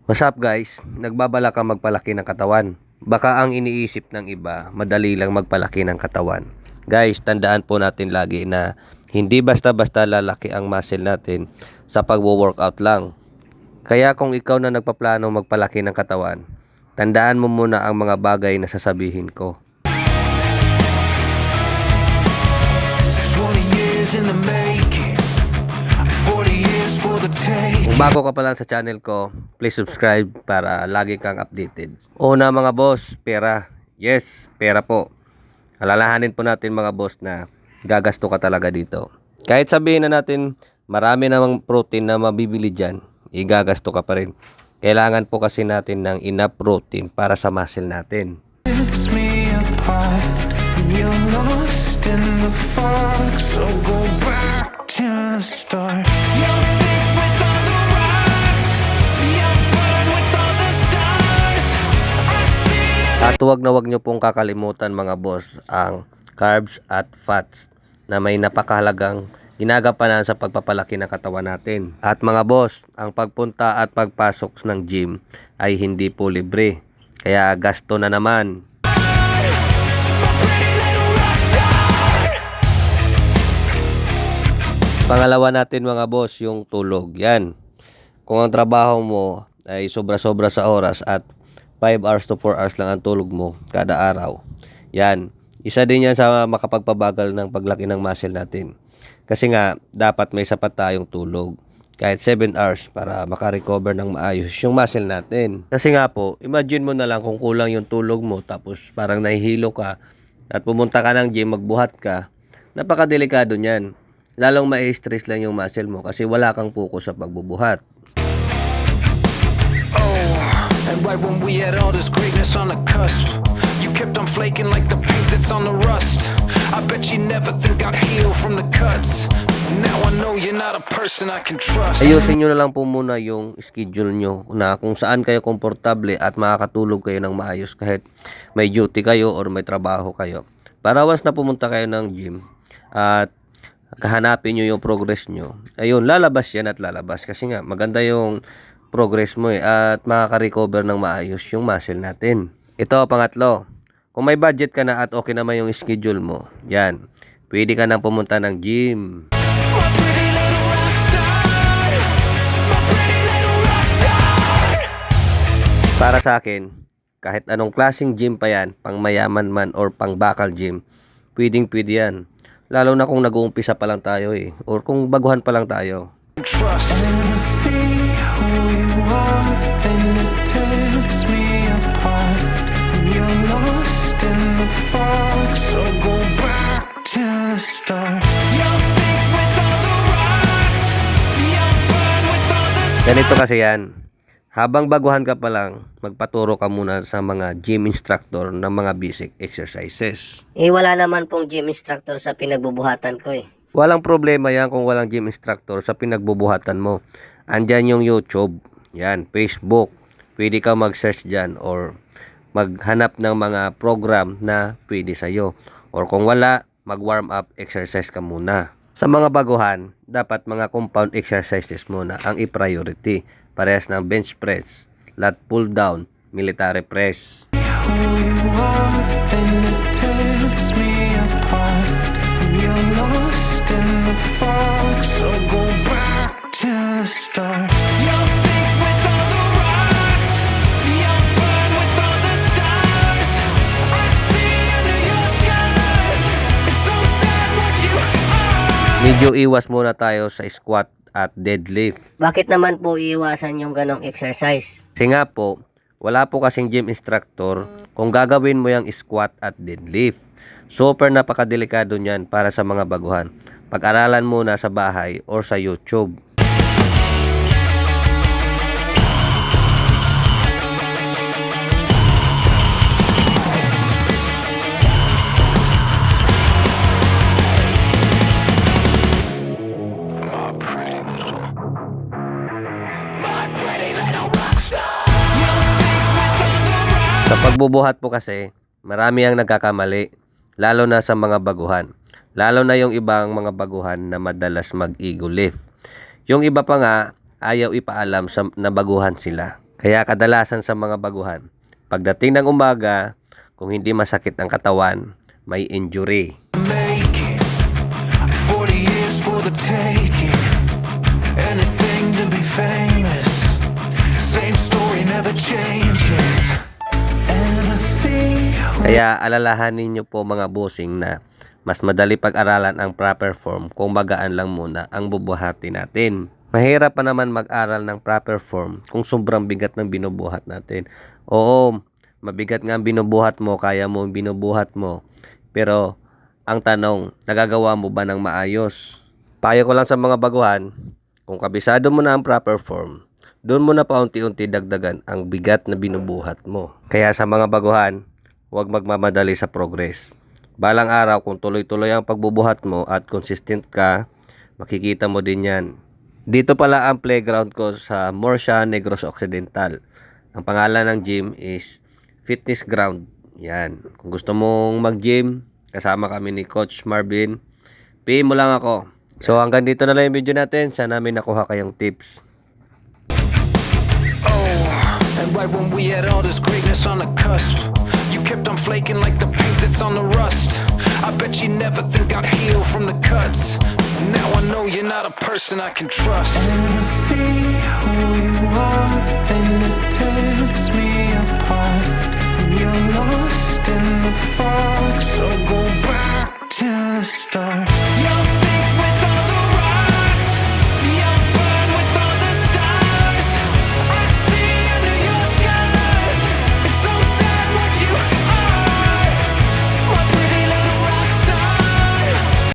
What's up guys? Nagbabala ka magpalaki ng katawan. Baka ang iniisip ng iba, madali lang magpalaki ng katawan. Guys, tandaan po natin lagi na hindi basta-basta lalaki ang muscle natin sa pagwo-workout lang. Kaya kung ikaw na nagpaplano magpalaki ng katawan, tandaan mo muna ang mga bagay na sasabihin ko. 20 years in the making, 40 years for the take. Kung bago ka pa lang sa channel ko, please subscribe para lagi kang updated. Una mga boss, pera. Yes, pera po. Alalahanin po natin mga boss na gagasto ka talaga dito. Kahit sabihin na natin marami namang protein na mabibili dyan, igagasto ka pa rin. Kailangan po kasi natin ng enough protein para sa muscle natin. Tears me apart. You're lost in the fog, so go back to the start. You're sick with all the rocks. You're burned with all the stars. I see you. At wag nyo pong kakalimutan mga boss ang carbs at fats na may napakahalagang ginagampanan sa pagpapalaki ng katawan natin. At mga boss, ang pagpunta at pagpasok ng gym ay hindi po libre. Kaya gasto na naman. Pangalawa natin mga boss, yung tulog. Yan. Kung ang trabaho mo ay sobra-sobra sa oras at 5 hours to 4 hours lang ang tulog mo kada araw. Yan. Isa din yan sa makapagpabagal ng paglaki ng muscle natin. Kasi nga, dapat may sapat tayong tulog. Kahit 7 hours para makarecover ng maayos yung muscle natin. Kasi nga po, imagine mo na lang kung kulang yung tulog mo tapos parang nahihilo ka at pumunta ka ng gym, magbuhat ka. Napakadelikado niyan. Lalong ma-stress lang yung muscle mo kasi wala kang focus sa pagbubuhat. And right when we had all this greatness on the cusp, you kept on flaking like the paint that's on the rust. I bet you never think I'd heal from the cuts. Now I know you're not a person I can trust. Ayusin nyo na lang po muna yung schedule nyo na kung saan kayo komportable at makakatulog kayo ng maayos kahit may duty kayo or may trabaho kayo. Para once na pumunta kayo ng gym at kahanapin nyo yung progress nyo, ayun, lalabas yan at lalabas kasi nga maganda yung progress mo at makaka-recover ng maayos yung muscle natin. Ito, pangatlo, kung may budget ka na at okay naman yung schedule mo, yan, pwede ka nang pumunta ng gym. My pretty little rock star. My pretty little rock star. Para sa akin, kahit anong klaseng gym pa yan, pang mayaman man or pang bakal gym, pwede yan. Lalo na kung nag-uumpisa pa lang tayo or kung baguhan pa lang tayo. Trust. And I see who you are, and it tears me apart. You're lost in the fog, so go back to the start. You're sick with all the rocks. You're burned with all the stars. Ganito kasi yan. Habang baguhan ka pa lang, magpaturo ka muna sa mga gym instructor ng mga basic exercises. Wala naman pong gym instructor sa pinagbubuhatan ko Walang problema yan kung walang gym instructor sa pinagbubuhatan mo. Andyan yung YouTube, yan, Facebook. Pwede ka mag-search dyan or maghanap ng mga program na pwede sa'yo. Or kung wala, mag-warm up exercise ka muna. Sa mga baguhan, dapat mga compound exercises muna ang i-priority. Parehas ng bench press, lat pull down, military press. Who you are, and it tears me apart. You're lost in the fog, so go back to the start. You're sick with all the rocks. You're burned with all the stars. I see under your skies. It's so sad what you are. Medyo iwas muna tayo sa squat at deadlift. Bakit naman po iiwasan yung ganong exercise? Kasi nga po, wala po kasing gym instructor kung gagawin mo yung squat at deadlift. Super napakadelikado niyan para sa mga baguhan. Pag-aralan muna sa bahay or sa YouTube. My pretty little rock star. Sa pagbubuhat po kasi, marami ang nagkakamali, lalo na sa mga baguhan. Lalo na yung ibang mga baguhan na madalas mag-ego lift. Yung iba pa nga, ayaw ipaalam sa nabaguhan sila. Kaya kadalasan sa mga baguhan, pagdating ng umaga, kung hindi masakit ang katawan, may injury. Make it 40 years for the taking. Anything to be famous. Same story never changes. And I see Kaya alalahanin nyo po mga bossing na mas madali pag-aralan ang proper form kung magaan lang muna ang bubuhati natin. Mahirap pa naman mag-aral ng proper form kung sobrang bigat ng binubuhat natin. Oo, mabigat nga ang binubuhat mo, kaya mo ang binubuhat mo. Pero ang tanong, nagagawa mo ba ng maayos? Payo ko lang sa mga baguhan, kung kabisado mo na ang proper form, doon mo na paunti-unti dagdagan ang bigat na binubuhat mo. Kaya sa mga baguhan, huwag magmamadali sa progress. Balang araw kung tuloy-tuloy ang pagbubuhat mo at consistent ka, makikita mo din yan. Dito pala ang playground ko sa Morsha, Negros Occidental. Ang pangalan ng gym is Fitness Ground. Yan. Kung gusto mong mag-gym, kasama kami ni Coach Marvin, PM mo lang ako. So hanggang dito na lang yung video natin. Sana may nakuha kayong tips. And right when we had all this greatness on the cusp, you kept on flaking like the paint that's on the rust. I bet you never think I'd heal from the cuts. Now I know you're not a person I can trust. And I see who you are, and it tears me apart. You're lost in the fog, so go back to the start. You're